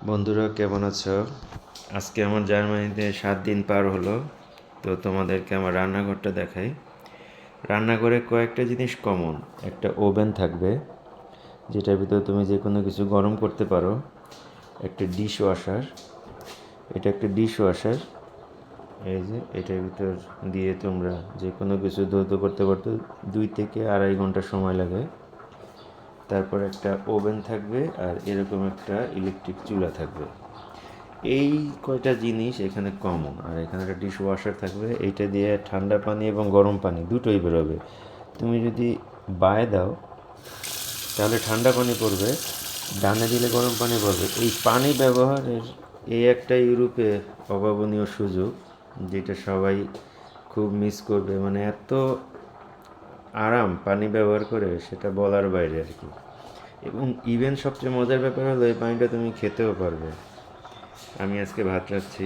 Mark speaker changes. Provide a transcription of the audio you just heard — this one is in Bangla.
Speaker 1: বন্ধুরা কেমন আছো? আজকে আমার জার্মানিতে 7 দিন পার হলো। তো তোমাদেরকে আমার রান্নাঘরটা দেখাই। রান্নাঘরে কয়েকটা জিনিস কমন। একটা ওভেন থাকবে, যেটার ভিতরে তুমি যে কোনো কিছু গরম করতে পারো। একটা ডিশ ওয়াশার, এটা একটা ডিশ ওয়াশার। এই যে এটার ভিতর দিয়ে তোমরা যে কোনো কিছু ধৌত করতে করতে 2 থেকে 2.5 ঘন্টা সময় লাগে। তারপর একটা ওভেন থাকবে আর এরকম একটা ইলেকট্রিক চুলা থাকবে। এই কয়টা জিনিস এখানে কমন। আর এখানে একটা ডিশ ওয়াশার থাকবে, এইটা দিয়ে ঠান্ডা পানি এবং গরম পানি দুটোই বেরোবে। তুমি যদি বায়ে দাও তাহলে ঠান্ডা পানি পড়বে, ডানে দিলে গরম পানি পড়বে। এই পানি ব্যবহারের এই একটা ইউরোপে অভাবনীয় সুযোগ, যেটা সবাই খুব মিস করবে। মানে এত আরাম পানি ব্যবহার করে, সেটা বলার বাইরে আর কি। এবং ইভেন সবচেয়ে মজার ব্যাপার হলো এই পানিটা তুমি খেতেও পারবে। আমি আজকে ভাত রাখছি।